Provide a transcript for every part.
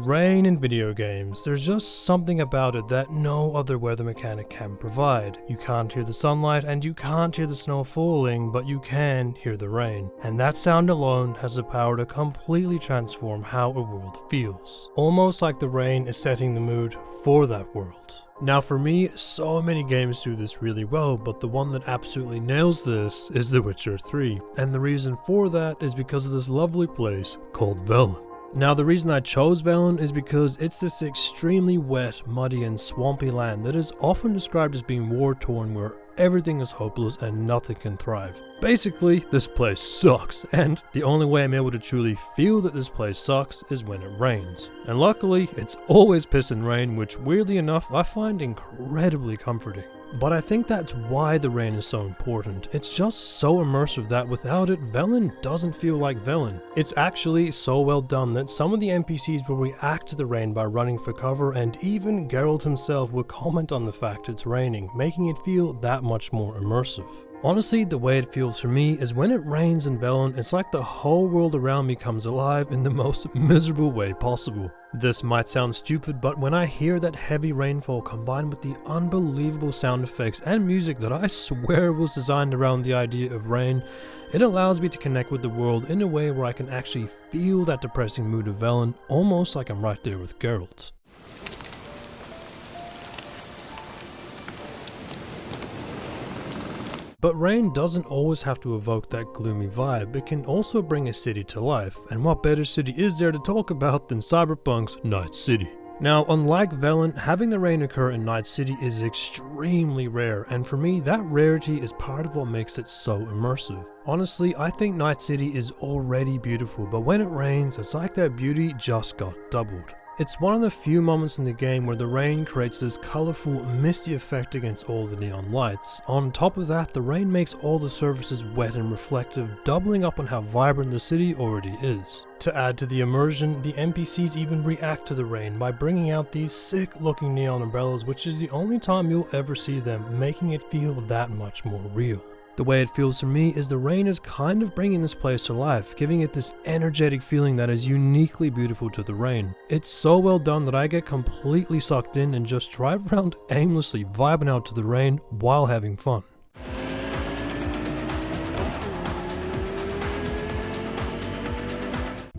Rain in video games, there's just something about it that no other weather mechanic can provide. You can't hear the sunlight and you can't hear the snow falling, but you can hear the rain. And that sound alone has the power to completely transform how a world feels. Almost like the rain is setting the mood for that world. Now for me, so many games do this really well, but the one that absolutely nails this is The Witcher 3. And the reason for that is because of this lovely place called Velen. Now the reason I chose Velen is because it's this extremely wet, muddy and swampy land that is often described as being war-torn, where everything is hopeless and nothing can thrive. Basically, this place sucks, and the only way I'm able to truly feel that this place sucks is when it rains. And luckily, it's always piss and rain, which weirdly enough I find incredibly comforting. But I think that's why the rain is so important. It's just so immersive that without it, Velen doesn't feel like Velen. It's actually so well done that some of the NPCs will react to the rain by running for cover, and even Geralt himself will comment on the fact it's raining, making it feel that much more immersive. Honestly, the way it feels for me is when it rains in Velen, it's like the whole world around me comes alive in the most miserable way possible. This might sound stupid, but when I hear that heavy rainfall combined with the unbelievable sound effects and music that I swear was designed around the idea of rain, it allows me to connect with the world in a way where I can actually feel that depressing mood of Velen, almost like I'm right there with Geralt. But rain doesn't always have to evoke that gloomy vibe, it can also bring a city to life, and what better city is there to talk about than Cyberpunk's Night City? Now, unlike Velen, having the rain occur in Night City is extremely rare, and for me, that rarity is part of what makes it so immersive. Honestly, I think Night City is already beautiful, but when it rains, it's like that beauty just got doubled. It's one of the few moments in the game where the rain creates this colourful, misty effect against all the neon lights. On top of that, the rain makes all the surfaces wet and reflective, doubling up on how vibrant the city already is. To add to the immersion, the NPCs even react to the rain by bringing out these sick looking neon umbrellas, which is the only time you'll ever see them, making it feel that much more real. The way it feels for me is the rain is kind of bringing this place to life, giving it this energetic feeling that is uniquely beautiful to the rain. It's so well done that I get completely sucked in and just drive around aimlessly vibing out to the rain while having fun.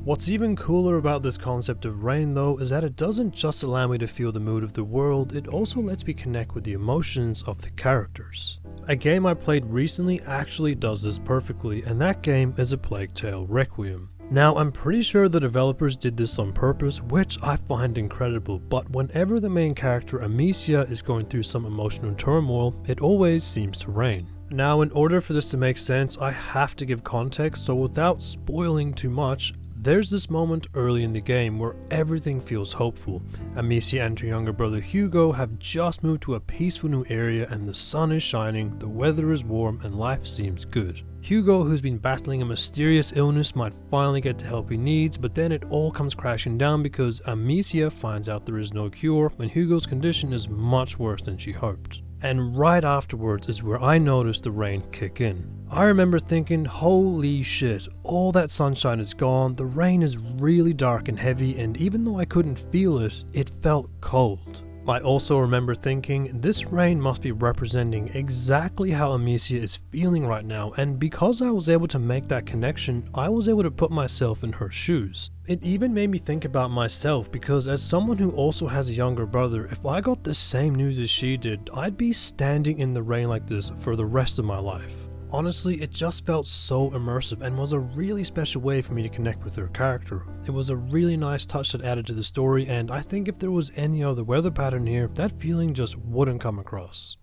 What's even cooler about this concept of rain though is that it doesn't just allow me to feel the mood of the world, it also lets me connect with the emotions of the characters. A game I played recently actually does this perfectly, and that game is A Plague Tale: Requiem. Now, I'm pretty sure the developers did this on purpose, which I find incredible, but whenever the main character Amicia is going through some emotional turmoil, it always seems to rain. Now, in order for this to make sense, I have to give context, so without spoiling too much, there's this moment early in the game where everything feels hopeful. Amicia and her younger brother Hugo have just moved to a peaceful new area and the sun is shining, the weather is warm and life seems good. Hugo, who's been battling a mysterious illness, might finally get the help he needs, but then it all comes crashing down because Amicia finds out there is no cure and Hugo's condition is much worse than she hoped. And right afterwards is where I noticed the rain kick in. I remember thinking, holy shit, all that sunshine is gone, the rain is really dark and heavy, and even though I couldn't feel it, it felt cold. I also remember thinking, this rain must be representing exactly how Amicia is feeling right now, and because I was able to make that connection, I was able to put myself in her shoes. It even made me think about myself, because as someone who also has a younger brother, if I got the same news as she did, I'd be standing in the rain like this for the rest of my life. Honestly, it just felt so immersive and was a really special way for me to connect with her character. It was a really nice touch that added to the story, and I think if there was any other weather pattern here, that feeling just wouldn't come across.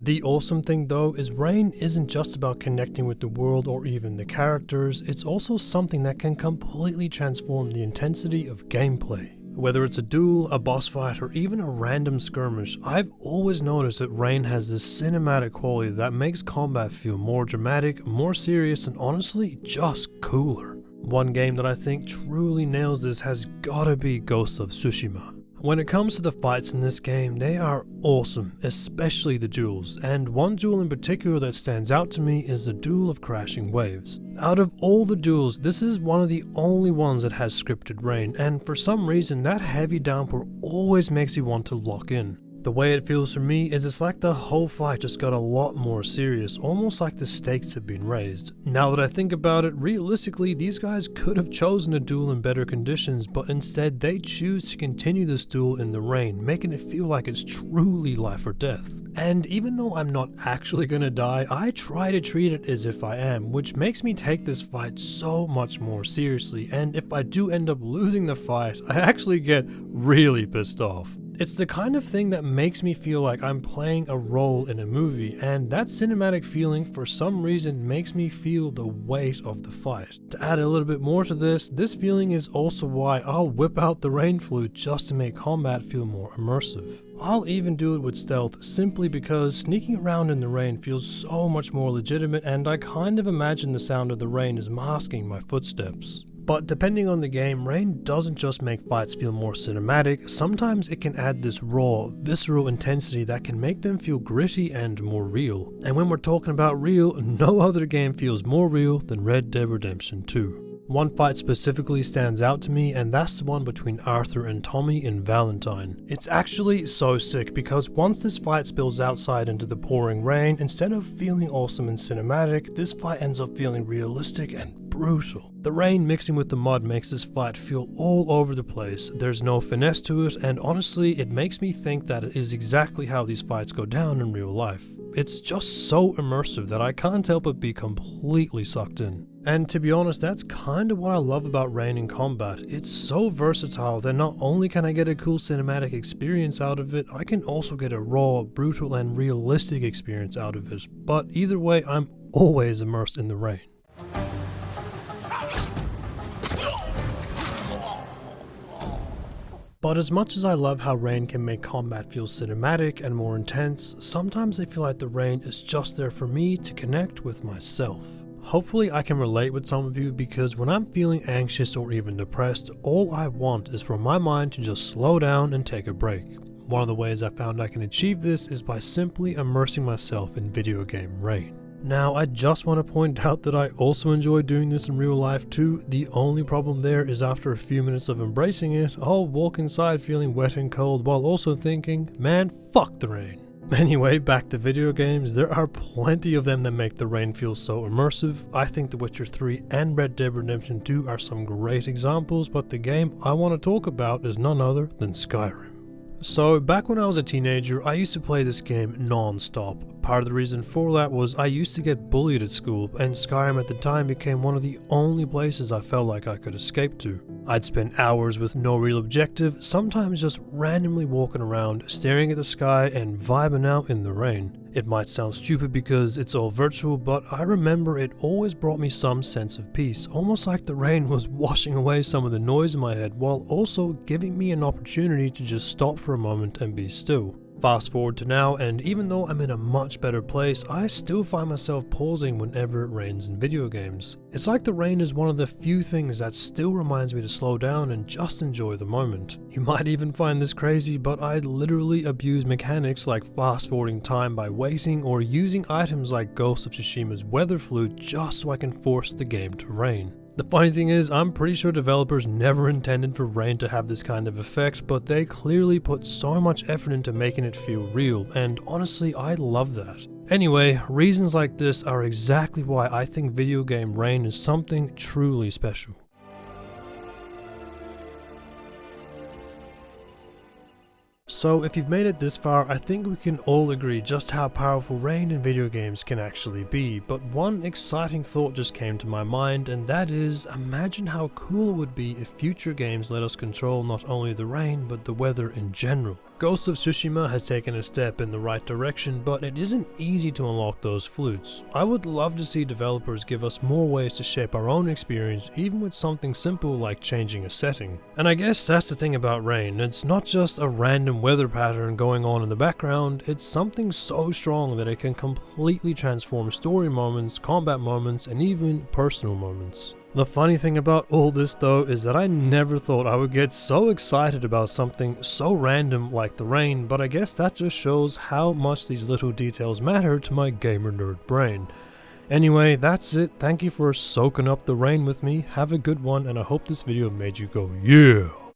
The awesome thing though is rain isn't just about connecting with the world or even the characters, it's also something that can completely transform the intensity of gameplay. Whether it's a duel, a boss fight, or even a random skirmish, I've always noticed that rain has this cinematic quality that makes combat feel more dramatic, more serious, and honestly, just cooler. One game that I think truly nails this has gotta be Ghost of Tsushima. When it comes to the fights in this game, they are awesome, especially the duels, and one duel in particular that stands out to me is the duel of crashing waves. Out of all the duels, this is one of the only ones that has scripted rain, and for some reason that heavy downpour always makes me want to lock in. The way it feels for me is it's like the whole fight just got a lot more serious, almost like the stakes have been raised. Now that I think about it, realistically these guys could have chosen a duel in better conditions, but instead they choose to continue this duel in the rain, making it feel like it's truly life or death. And even though I'm not actually gonna die, I try to treat it as if I am, which makes me take this fight so much more seriously, and if I do end up losing the fight, I actually get really pissed off. It's the kind of thing that makes me feel like I'm playing a role in a movie, and that cinematic feeling for some reason makes me feel the weight of the fight. To add a little bit more to this feeling is also why I'll whip out the rain flute just to make combat feel more immersive. I'll even do it with stealth simply because sneaking around in the rain feels so much more legitimate, and I kind of imagine the sound of the rain is masking my footsteps. But depending on the game, rain doesn't just make fights feel more cinematic, sometimes it can add this raw, visceral intensity that can make them feel gritty and more real. And when we're talking about real, no other game feels more real than Red Dead Redemption 2. One fight specifically stands out to me, and that's the one between Arthur and Tommy in Valentine. It's actually so sick because once this fight spills outside into the pouring rain, instead of feeling awesome and cinematic, this fight ends up feeling realistic and brutal. The rain mixing with the mud makes this fight feel all over the place, there's no finesse to it, and honestly it makes me think that it is exactly how these fights go down in real life. It's just so immersive that I can't help but be completely sucked in. And to be honest, that's kind of what I love about rain in combat. It's so versatile that not only can I get a cool cinematic experience out of it, I can also get a raw, brutal and realistic experience out of it. But either way, I'm always immersed in the rain. But as much as I love how rain can make combat feel cinematic and more intense, sometimes I feel like the rain is just there for me to connect with myself. Hopefully I can relate with some of you, because when I'm feeling anxious or even depressed, all I want is for my mind to just slow down and take a break. One of the ways I found I can achieve this is by simply immersing myself in video game rain. Now, I just want to point out that I also enjoy doing this in real life too. The only problem there is after a few minutes of embracing it, I'll walk inside feeling wet and cold while also thinking, man, fuck the rain. Anyway, back to video games. There are plenty of them that make the rain feel so immersive. I think The Witcher 3 and Red Dead Redemption 2 are some great examples, but the game I want to talk about is none other than Skyrim. So back when I was a teenager, I used to play this game non-stop. Part of the reason for that was I used to get bullied at school, and Skyrim at the time became one of the only places I felt like I could escape to. I'd spend hours with no real objective, sometimes just randomly walking around, staring at the sky and vibing out in the rain. It might sound stupid because it's all virtual, but I remember it always brought me some sense of peace, almost like the rain was washing away some of the noise in my head while also giving me an opportunity to just stop for a moment and be still. Fast forward to now, and even though I'm in a much better place, I still find myself pausing whenever it rains in video games. It's like the rain is one of the few things that still reminds me to slow down and just enjoy the moment. You might even find this crazy, but I literally abuse mechanics like fast forwarding time by waiting, or using items like Ghost of Tsushima's weather flute just so I can force the game to rain. The funny thing is, I'm pretty sure developers never intended for rain to have this kind of effect, but they clearly put so much effort into making it feel real, and honestly, I love that. Anyway, reasons like this are exactly why I think video game rain is something truly special. So if you've made it this far, I think we can all agree just how powerful rain in video games can actually be, but one exciting thought just came to my mind, and that is, imagine how cool it would be if future games let us control not only the rain, but the weather in general. Ghost of Tsushima has taken a step in the right direction, but it isn't easy to unlock those flutes. I would love to see developers give us more ways to shape our own experience, even with something simple like changing a setting. And I guess that's the thing about rain, it's not just a random weather pattern going on in the background, it's something so strong that it can completely transform story moments, combat moments, and even personal moments. The funny thing about all this though is that I never thought I would get so excited about something so random like the rain, but I guess that just shows how much these little details matter to my gamer nerd brain. Anyway, that's it. Thank you for soaking up the rain with me. Have a good one, and I hope this video made you go, yeah!